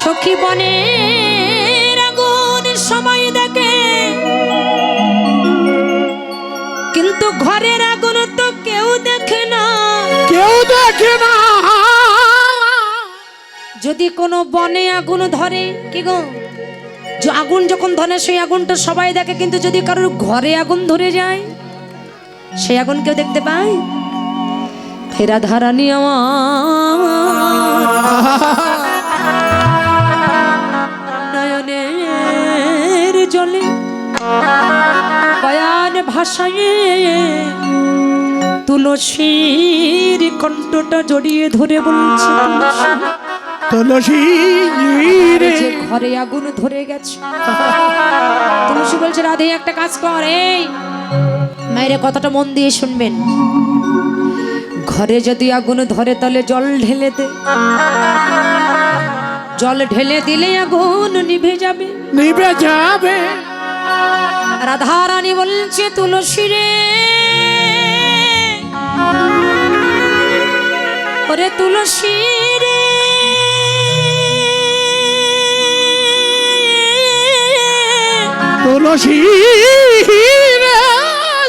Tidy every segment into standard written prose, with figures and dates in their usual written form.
সখী বনের আগুন সময় দেখে, কিন্তু ঘরের আগুন তো কেউ দেখে না, কেউ দেখে না। যদি কোনো বনে আগুন ধরে, কি গো, যে আগুন যখন ধরে সেই আগুনটা সবাই দেখে, কিন্তু যদি কারোর ঘরে আগুন ধরে যায় সেই আগুন কেউ দেখতে পায়? ফেরা ধারানি আমার নয়নের জলে বয়ান ভাষায় তুলসীর কণ্ঠটা জড়িয়ে ধরে বলছে, তুলসী রে, যে ঘরে আগুন ধরে গেছে। তুলসী বলছে, রাধে একটা কাজ কর, এই মায়ের কথাটা মন দিয়ে শুনবেন, ঘরে যদি আগুন ধরে তাহলে জল ঢেলে দে, জল ঢেলে দিলে আগুন নিভে যাবে, নিভে যাবে। রাধা রানী বলছে, তুলসী রে, ওরে তুলসী রে, তুলসী রে,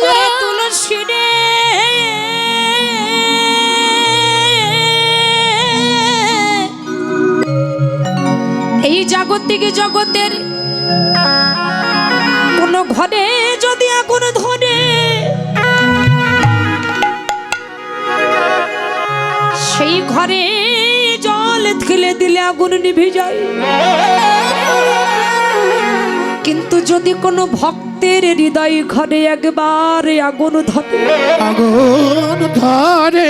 ওরে তুলসী রে, এই জাগতিক জগতের কোন ঘরে যদি আগুন ধরে, সেই ঘরে জল ঢেলে দিলে আগুন নিভে যায়, কিন্তু যদি কোনো ভক্তের হৃদয় ঘরে একবার আগুন ধরে, আগুন ধরে,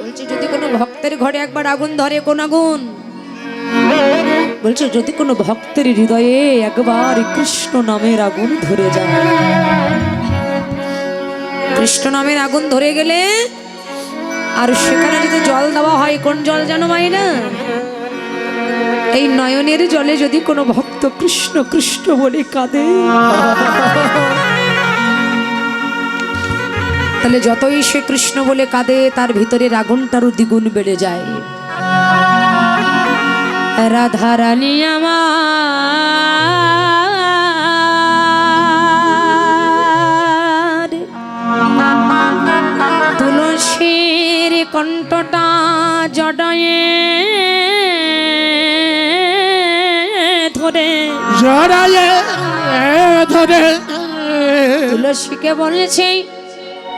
বলছে যদি কোনো ভক্তের ঘরে একবার আগুন ধরে, কোন আগুন? বলছে যদি কোনো ভক্তের হৃদয়ে একবার কৃষ্ণ নামের আগুন ধরে যায়, কৃষ্ণ নামের আগুন ধরে গেলে আর সেখানে যদি জল দেওয়া হয়, কোন জল জানো মাইনা? এই নয়নের জলে যদি কোনো ভক্ত কৃষ্ণ কৃষ্ণ বলে কাঁদে, তাহলে যতই সে কৃষ্ণ বলে কাঁদে তার ভিতরের আগুনটারও দ্বিগুণ বেড়ে যায়। রাধা রানী আমার তুলসীর কণ্ঠটা জড়ায়ে ধরে, জড়ায়ে ধরে, তুলসীকে বলেছে,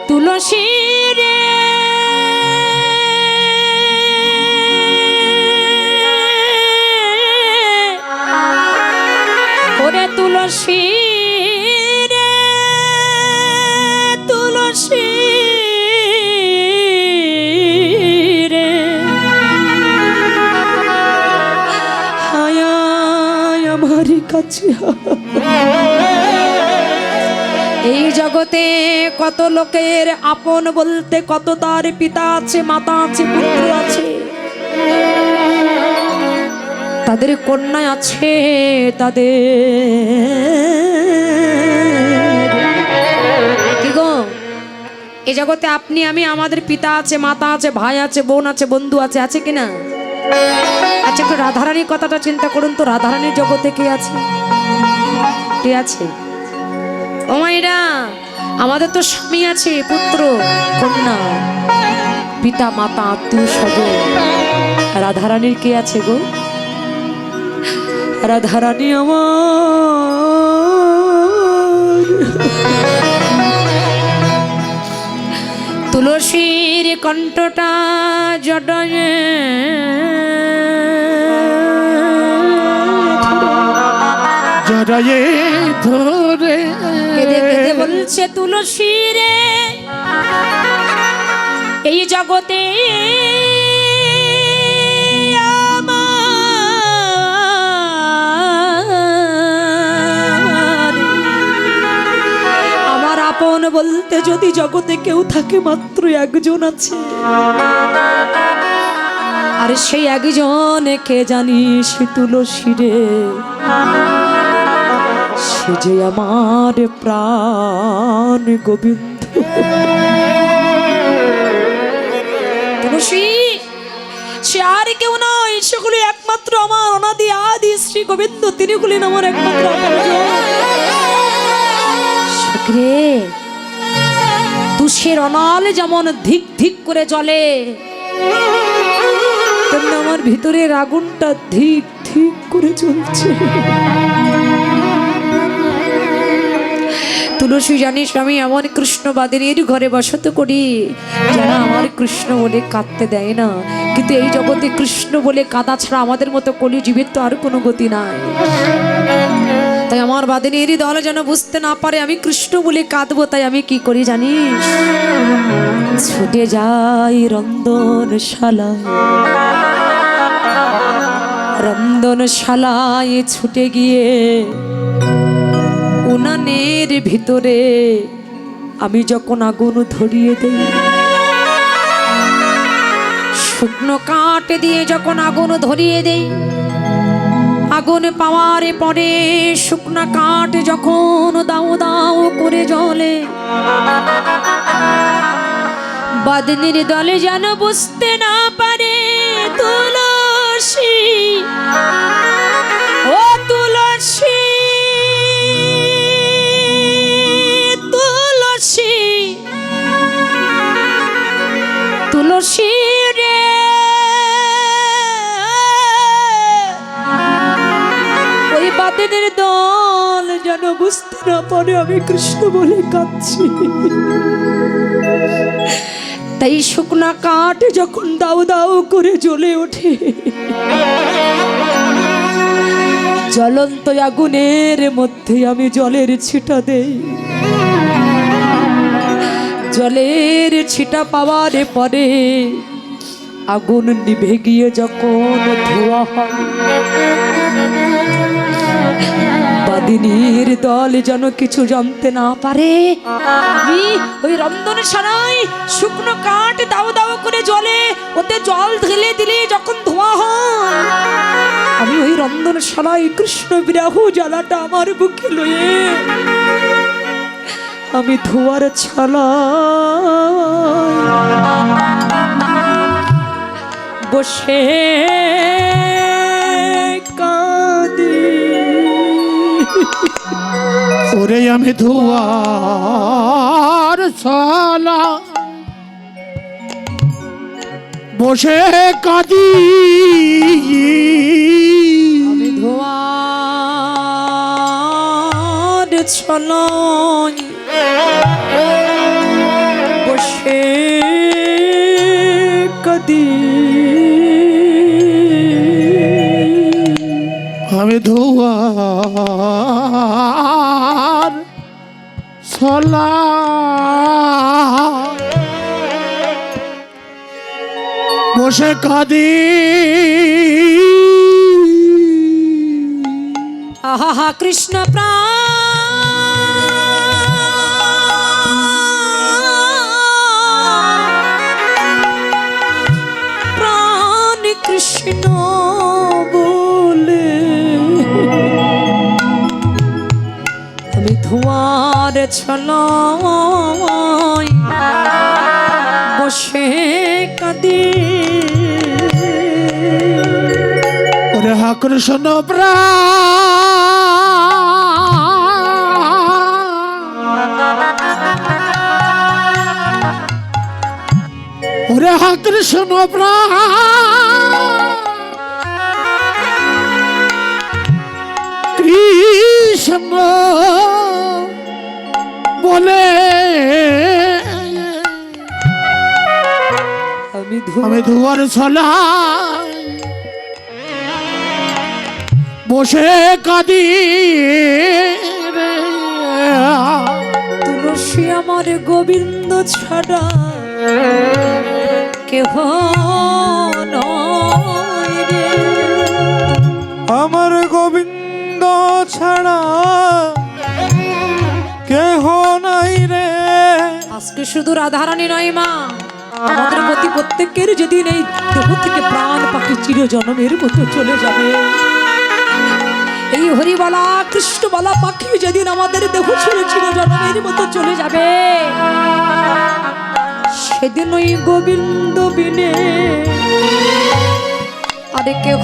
তুলসী রে, ওরে তুলসী রে, তুলসী রে, হায় আমার কাছে। এই জগতে কত লোকের আপন বলতে কত তার পিতা আছে, মাতা আছে, পুত্র আছে, তাদের কন্যা আছে, তাদের কি গো, এই জগতে আপনি আমি, আমাদের পিতা আছে, মাতা আছে, ভাই আছে, বোন আছে, বন্ধু আছে, আছে কিনা? আচ্ছা একটু রাধারানীর কথাটা চিন্তা করুন তো, রাধারানীর জগতে কে আছে? কে আছে? ও মাইরা, আমাদের তো স্বামী আছে, পুত্র, কন্যা, পিতা, মাতা, আত্মীয় স্বজন। রাধারানীর কে আছে গো? রাধারানী আমার তুলসীর কণ্ঠটা জড়ায়ে জড়ায়ে ধরে, কেঁদে কেঁদে বলছে, তুলসী রে, এই জগতে আমার আপন বলতে যদি জগতে কেউ থাকে মাত্র একজন আছে, আর সেই একজন কে জানি, সে তুলসী রে, সে যে আমার প্রাণ গোবিন্দ। তুলসী সে আর কেউ নয়, সেগুলি একমাত্র আমার গোবিন্দ তিনি হলেন আমার একমাত্র আপনজন। শুক্রে তুষের অনাল যেমন ধিক ধিক করে জ্বলে, তেমনি আমার ভিতরের আগুনটা ধিক ধিক করে জ্বলছে। তুলসী জানিস আমি এমন কৃষ্ণবাদিনীর ঘরে বসত করি যারা আমার কৃষ্ণ বলে কাঁদতে দেয় না, কিন্তু এই জগতে কৃষ্ণ বলে কাঁদা ছাড়া আমাদের মতো কলি জীবের তো আর কোনো গতি নাই। তাই আমার বাদিনীর দল যেন বুঝতে না পারে আমি কৃষ্ণ বলে কাঁদবো, তাই আমি কি করি জানিস, ছুটে যাই রন্ধনশালায়, রন্ধনশালায় ছুটে গিয়ে উনানের ভিতরে আমি যখন আগুন ধরিয়ে দেই, শুকনো কাঠ দিয়ে যখন আগুন ধরিয়ে দেই, আগুন পাওয়ার পরে শুকনো কাঠ যখন দাও দাও করে জ্বলে, বাদিনীর দলে যেন বুঝতে না পারে তুলসী, ও তুলসী, তুলসী, তুলসী রে, ওই বাদিনীর দল যেন বুঝতে না পারে আমি কৃষ্ণ বলে কাঁদছি। তাই শুকনা কাঠ যখন দাও দাও করে জ্বলে ওঠে, জ্বলন্ত আগুনের মধ্যে আমি জলের ছিটা দেই, জলের ছিটা পাওয়ার পরে আগুন নিভে গিয়ে যখন ধোঁয়া হয়, বাদিনীর দল যেন কিছু জানতে না পারে আমি ওই রন্ধনশালায় শুকনো কাঠ দাও দাও করে জ্বলে, ওতে জল ঢেলে দিলে যখন ধোঁয়া হয়, আমি ওই রন্ধনশালায় কৃষ্ণ বিরাহ জ্বালাটা আমার বুকে লয়ে আমি ধোয়ার ছালা বসে কাঁদি। ওরে আমি ধোয়ার শালা বসে কাঁদি, আমি ধোয়ার ছলয় বসে কাঁদি, আমি ধোয়ার শালা বসে কাঁদি। আহা কৃষ্ণ প্রাণ কৃষ্ণ বলে আমি ধোয়ার ছলয় বসে কাঁদি। ওরে হা কৃষ্ণ ওরে হা কৃষ্ণ কৃষ্ণ বলে আমি ধোয়ার ছলায় বসে কাঁদি রে। তুলসী আমার গোবিন্দ ছাড়া কেহ নয় রে, আমার গোবিন্দ ছাড়া কেহ নাই রে। আজকে শুধু রাধারানী নয় মা, আমাদের প্রতি প্রত্যেকের যেদিন এই দেহ থেকে প্রাণ পাখি চিরজন্মের মতো চলে যাবে, এই হরিবালা কৃষ্ণবালা পাখি যেদিন আমাদের দেহ ছেড়ে চিরজন্মের মতো চলে যাবে, সেদিন ওই গোবিন্দ বিনে আরে কেহ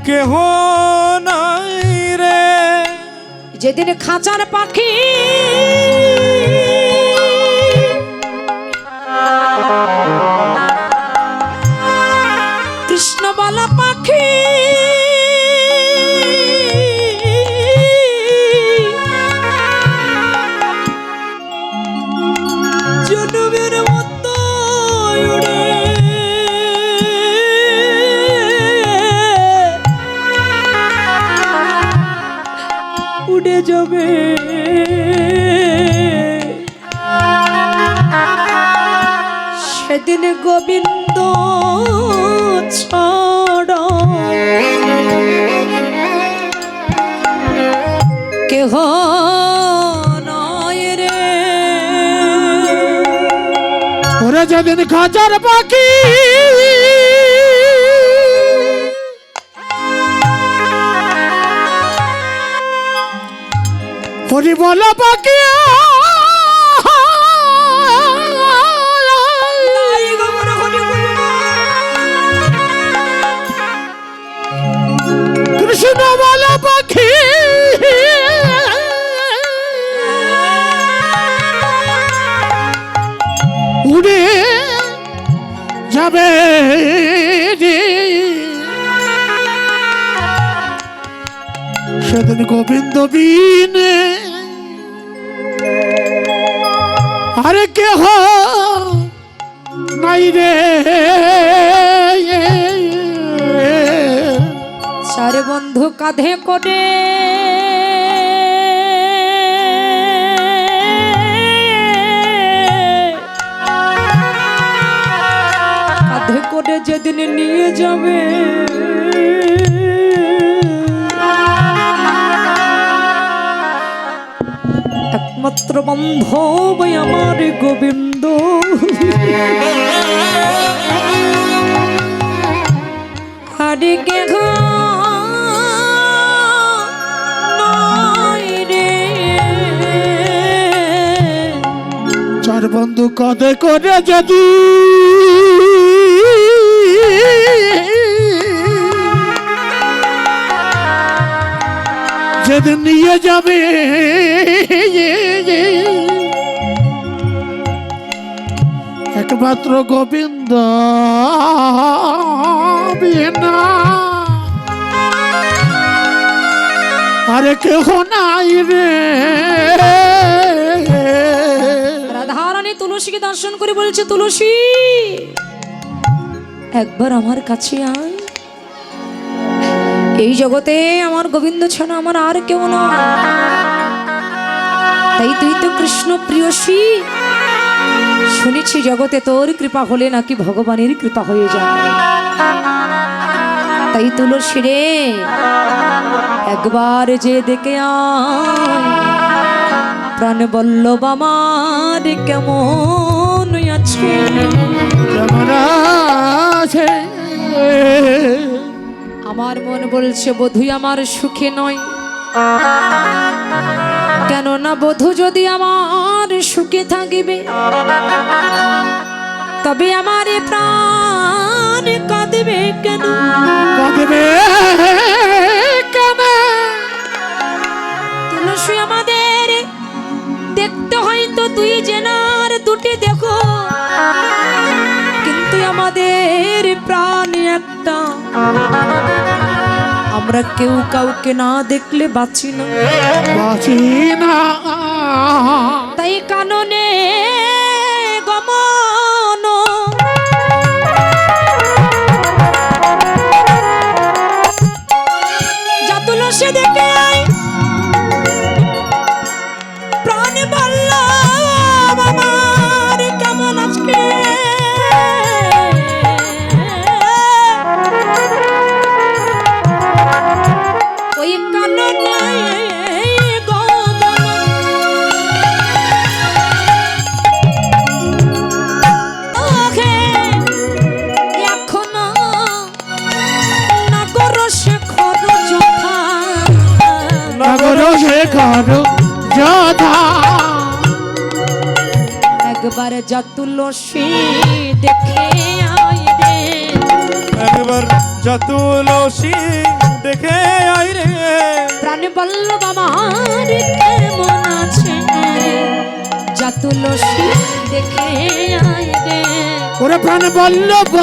কেহ নাই রে। যেদিন খাঁচার পাখি কৃষ্ণবালা পাখি জনমের মতো উড়ে উড়ে যাবে, সেদিন গোবিন্দ ছাড়া কেহ নয় রে। ওরে যেদিন খাঁচার পাখি হরি বলা পাখি কৃষ্ণ বলা পাখি উড়ে যাবে রে। সেদিন গোবিন্দ বিনে আরে কেহ নাই রে। চার বন্ধু কাঁধে করে কাঁধে করে যেদিন নিয়ে যাবে, একমাত্র বান্ধব আমার গোবিন্দ। হরে কেহ নাই রে। চার বন্ধু কাঁধে করে যদি যেদিন নিয়ে যাবে, একমাত্র গোবিন্দ বিনা আরে কেহ নাই রে। রাধারানী তুলসীকে দর্শন করে বলছে, তুলসী একবার আমার কাছে আয়, এই জগতে আমার গোবিন্দ ছাড়া আমার আর কেউ না, তাই তুই তো কৃষ্ণ প্রিয়সী, শুনেছি জগতে তোর কৃপা হলে নাকি ভগবানের কৃপা হয়ে যায়, তাই তুলসী রে একবার যে দেখে আয়, প্রাণ বল্লভ আমার কেমন আছে। কেমন আছে আমার মন বলছে বধূ আমার সুখে নয়, কেননা বধূ যদি আমার সুখে থাকিবে তবে আমার এ প্রাণ কাঁদবে কেন, কাঁদবে কেন? তুলসী আমাদের দেখতে হয়তো তুই জেনার দুটি দেখো, কিন্তু আমাদের প্রাণ একটা, আমরা কেউ কাউকে না দেখলে বাঁচি না, বাঁচি না। তাই কাননে গমন যা তুলসী দেখে আয়, প্রাণ বল্লভ আমার কেমন আজকে, ওই কাননে একবার যা তুলসী দেখে আয় রে, একবার যা তুলসী দেখে আই রে প্রাণ বল্লভ আমার কেমন আছে যা তুলসী দেখে আয় রে ওরে প্রাণ বল্লভ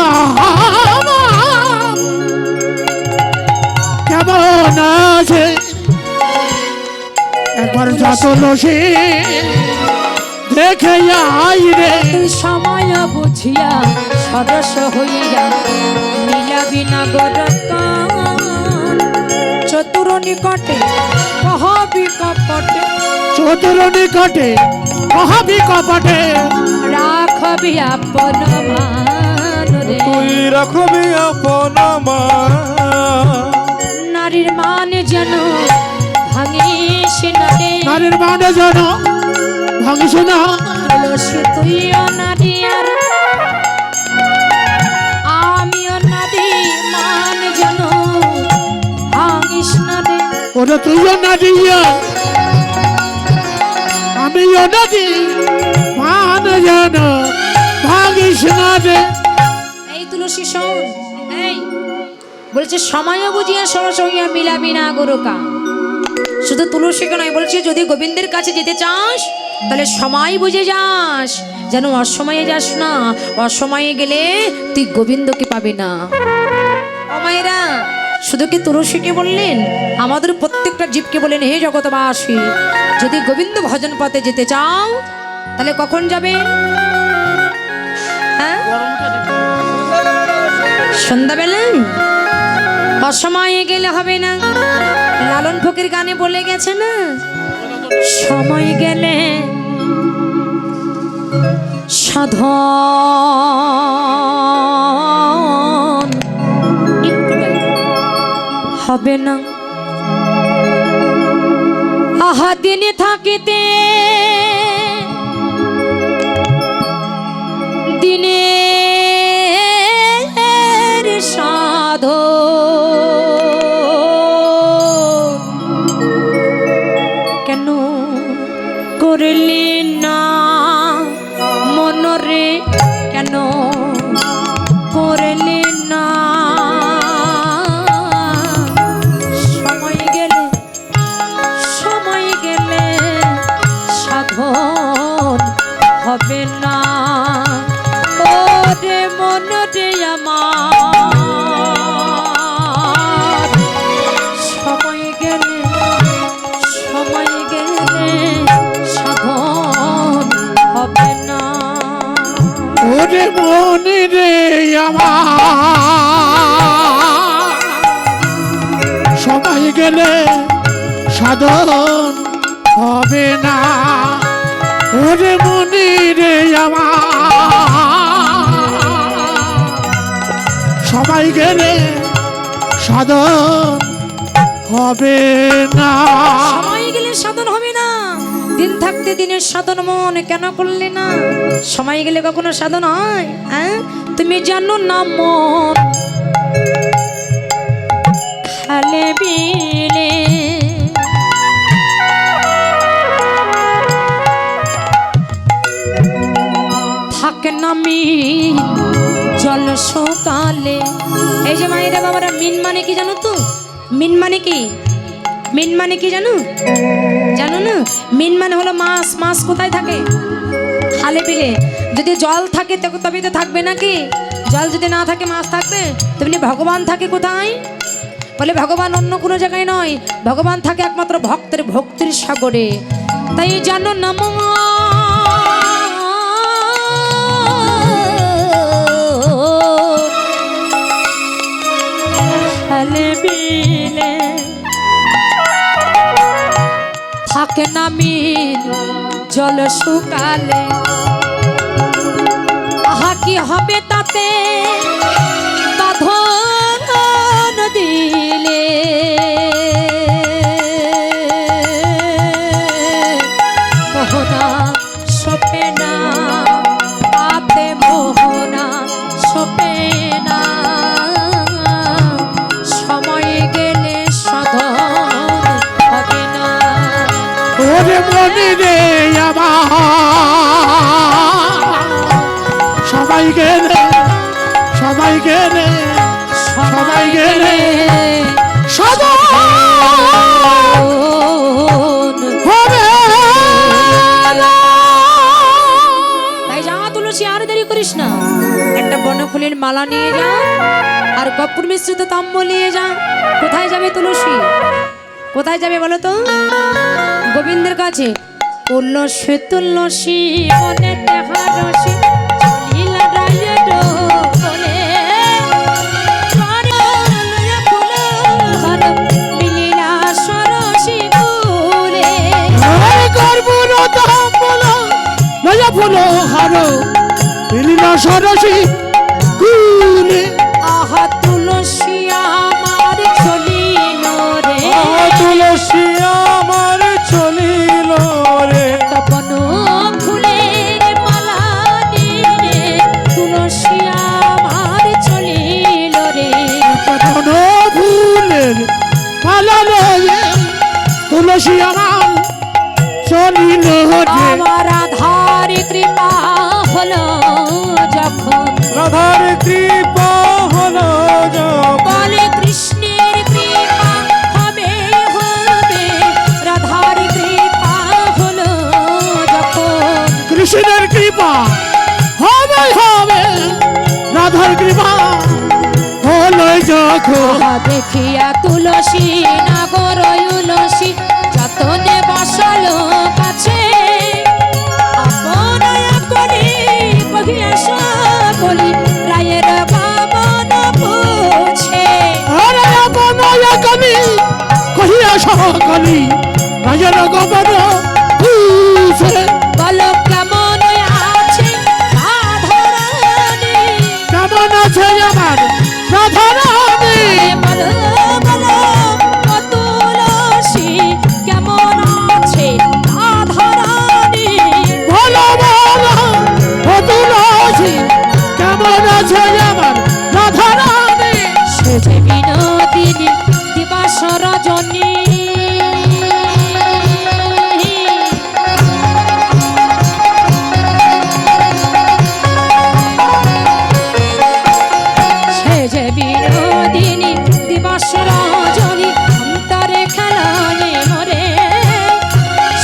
কেমন আছে একবার যত লসে দেখে আই রে তুই সময় বুঝিয়া সরস হইয়া মিলাবি না গরকান চতুর নিকটে কহবি কপটে চতুর নিকটে কহবি কপটে রাখবি আপন মান রে তুই রাখবি আপন মান নারীর মান যেন ভাঙিস না রে নারীর মানে যেন ভাঙিস না তুলসী তুইও নারী আর আমিও নারী মান যেন ভাঙিস না রে ওরে তুইও না দিয়া আমিও না দি মান যেন ভাঙিস না রে এই তুলসী শোন এই বলছে সময় বুঝিয়া সরস হইয়া মিলাবি না গরুকা শুধু তুলসীকে নয় বলছে যদি গোবিন্দের কাছে যেতে চাস তাহলে সময় বুঝে যাস যেন অসময়ে যাস না অসময়ে গেলে তুই গোবিন্দকে পাবি না ও মায়েরা শুধু কি তুলসীকে বললেন আমাদের প্রত্যেকটা জীবকে বলেন হে জগৎবাসী যদি গোবিন্দ ভজন পথে যেতে চাও তাহলে কখন যাবে হ্যাঁ সন্ধ্যাবেলায় অসময়ে গেলে হবে না লালন ফকির গানে বলে গেছে না সময় গেলে সাধন একটু গাইবে, হবে না আহা দিনে থাকিতে দিনের সাধন কেন করলি না মনরে কেন করলি না সময় গেলে সাধন হবে না ওরে মনরে আমার সময় গেলে সাধন হবে না ওরে মনে রে আমার সময় গেলে সাধন হবে না ওরে মনে রে আমার সময় গেলে সাধন হবে না সময় গেলে সাধন হবে না দিন থাকতে দিনের সাধন মন কেন করলে না সময় গেলে কখনো সাধন হয় হ্যাঁ তুমি জানো না মন খালে বিলে থাকে না মিন জল সকালে এই যে মায়েরা বাবারা মিন মানে কি জানো তো মিন মানে কি মিন মানে কি জানো জানো না মিন মানে হলো মাছ মাছ কোথায় থাকে খালে বিলে যদি জল থাকে তবে তো থাকবে নাকি জল যদি না থাকে মাছ থাকবে তেমনি ভগবান থাকে কোথায় বলে ভগবান অন্য কোনো জায়গায় নয় ভগবান থাকে একমাত্র ভক্তের ভক্তির সাগরে তাই জানো না খালে বিলে থাকে না মিন জল শুকালে আহা কি হবে তাতে বাঁধন দিলে মোহনা সপে না পাতে মোহনা সপে না সময় গেলে সাধন হবে না ওরে মনে রে আমার সবাই গেলে সবাই গেলে সময় গেলে সবাই ফুলের মালা নিয়ে যা আর কর্পূর মিশ্রিত তাম্ব নিয়ে যা। কোথায় যাবে তুলসী? কোথায় যাবে বলো তো? গোবিন্দের কাছে। তুলসী তুলসী মনে দেখা রসি চলিলা রায়ে ডোলে করলয়া ফুল হার মিলিলা সরসি ফুলে। কর্পূর তাম্বুল লয়া ফুল হার মিলিলা সরসি কুলে। আহা তুলসী আমার চলিল রে, তুলসী আমার চলিল রে, তপন ফুলের মালা নিয়ে তুলসী আমার চলিল রে। কত ফুলের মালা লয়ে তুলসী আমার চলিল রে। আমার আধার কৃপা হলো যখন, রাধার কৃপা হলো যখন, বলে কৃষ্ণের কৃপা হবে হবে, রাধার কৃপা হলো যখন। কৃষ্ণের কৃপা হবে হবে, রাধার কৃপা হলো যখন। আহা দেখিয়া তুলসী নাগর উলসী যতনে বসলো কাছে, আপনয়া করি কহিয়া সকলি রায়ের বামন পুছে। আরে আপনয়া কলি কহিয়া সকলি রাজের গবর পুছে। বলো কেমন আছে রাধারানী, কেমন আছে আমার রাধারানী? বলো বলো ও তুলসী কেমন আছে রাধারানী। বলো বলো ও তুলসী কেমন আছে আমার রাধারানী? সে যে বিনোদিনী দিবাস রজনী, সে যে বিনোদিনী দিবাস রজনী অন্তরে খেলায় মরে,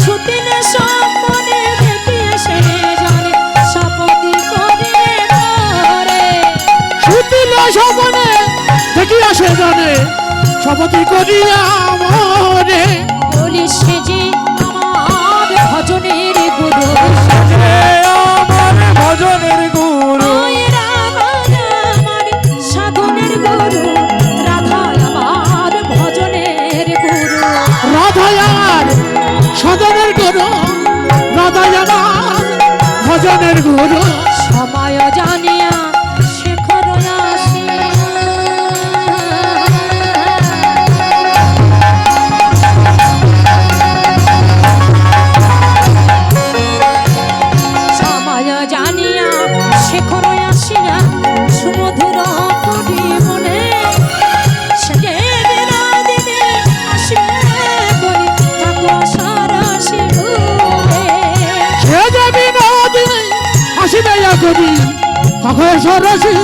সুদিনে স্বপ্নে দেখিয়ে সে জানে শপথি করে মরে। সুতিল স্বপনে দেখিয়া সে জানে শপথি করিয়া মরে। বলি সে যে আমার ভজনের গুরু, হে আমার ভজনের গুরু, ওই রাধা আমার সাধনের গুরু, রাধা আমার ভজনের গুরু। রাধায় আমার সদনের গুরু, রাধায় আমার ভজনের গুরু। সময় জানিয়া শেখর আসিয়া, সময় জানিয়া শেখর আসিয়া সুমধুর করি মনে, সে বিনোদিনী আসিবে বলি থাকো সরসী ফুলে। সে যে বিনোদিনী আসিবে কবি তখন সরসী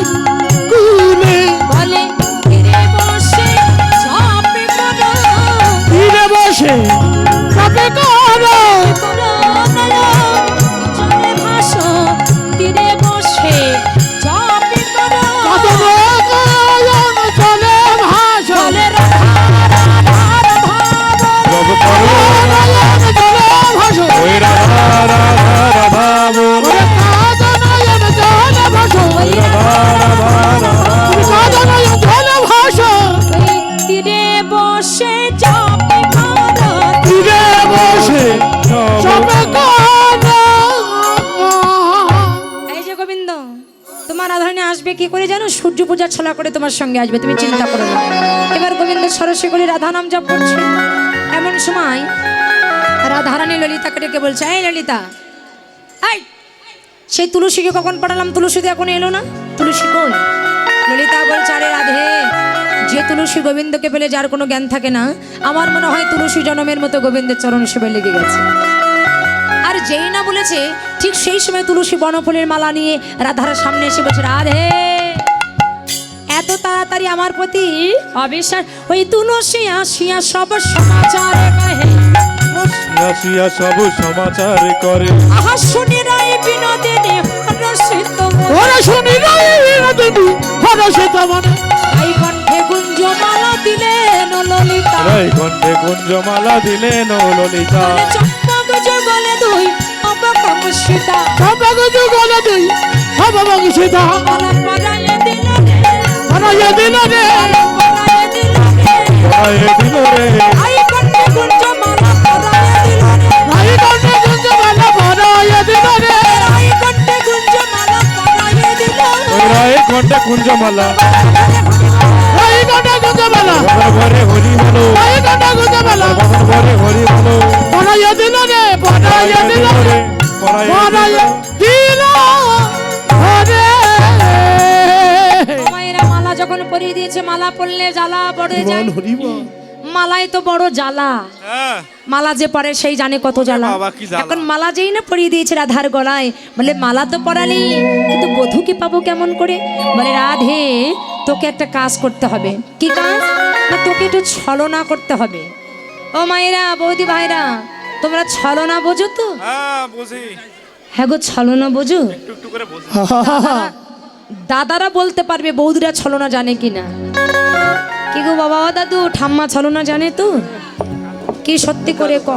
কুলে। বলে তীরে বসে চাপে করো, তীরে বসে কাপে করো, করো নয়ন জলে ভাসো, তীরে বসে চাপে করো। কদম কায়ন চলে ভাসো, বলে রাধার ভাব, জব করো নয়ন চলে ভাসো। ওই রাধা রাধা রাধা বল, ওরে কাদনয়ন চলে ভাসো, ওই রাধা রাধা রাধা, কাদনয়ন চলে ভাসো। ওই তীরে বসে চাপে করো, তীরে বসে চাপে করো। এই যে গোবিন্দ তোমার রাধারানী আসবে কি করে জানো? সূর্য পূজার ছলা করে তোমার সঙ্গে আসবে, তুমি চিন্তা করো না। এবার গোবিন্দ সরস্বী করে রাধা নাম জপ করছে, এমন সময় রাধারানী ললিতাকে ডেকে বলছে, এই ললিতা, এই সেই তুলসীকে কখন পাঠালাম, তুলসী তো এখন এলো না, তুলসী কই? ললিতা বলছে, আরে রাধে, যে তুলসী গোবিন্দকে পেলে যার কোনো জ্ঞান থাকে না, আমার মনে হয় তুলসী জনমের মতো গোবিন্দের চরণ সেবায় লেগে গেছে। আর যেই না বলেছে ঠিক সেই সময় তুলসী বনফুলের মালা নিয়ে রাধার সামনে এসে বলছে, রাধে এত তাড়াতাড়ি আমার প্রতি অবিশ্বাস? ওই তুলসী আসিয়া সব সমাচার কহে, আসিয়া সব সমাচার করে, আহা শুনি রাই বিনোদিনী রসিত ওরা শুনি দেবী হর সেতা মানে এই কণ্ঠে গুঞ্জ মালা দিলেন ললিতা এই কণ্ঠে কুঞ্জমালা দিলেন ললিতা চম্পক যুগলে দুই অবকম সীতা সম্পর্ক যুগল দুই হবাবাগ সেতা মালা পরায়ে দিল রে হরাইয়া দিল রে পরায়ে দিল রে পরায়ে দিল রে এই কণ্ঠে গুঞ্জ মালা পরায়ে দিল রে রাই কণ্ঠে গুঞ্জ মালা হরাইয়া দিল রে এই কণ্ঠে গুঞ্জ মালা পরায়ে দিল ওই রায় কণ্ঠে কুঞ্জমালা রাই কণ্ঠে গুঞ্জ মালা বাবার ঘরে হরি বলো রাই কণ্ঠে গুঞ্জ মালা বাবার ঘরে হরি বলো হরাইয়া দিল রে হরাইয়া দিল রে পরায়ে হরাইয়া দিল রে মায়েরা মালা যখন পরিয়ে দিয়েছে মালা পরলে জ্বালা পড়ে যায় হরিব মালাই তো বড় জ্বালা হ্যাঁ মালা যে পরে সেই জানে কত জ্বালা বাবা, কি জ্বালা। এখন মালা যেই না পরিয়ে দিয়েছে রাধার গলায় বলে মালা তো পরালি কিন্তু বধূকে পাবো কেমন করে বলে রাধে তোকে একটা কাজ করতে হবে কি কাজ না তোকে একটু ছলনা করতে হবে ও মায়েরা বৌদি ভাইরা তোমরা ছলনা বোঝো তো হ্যাঁ বুঝি হ্যাঁ গো ছলনা বোঝো একটু একটু করে বুঝি দাদারা বলতে পারবে বৌদিরা ছলনা জানে কিনা কি গো বাবা ও দাদু ঠাম্মা ছলনা জানে তো কি সত্যি করে ক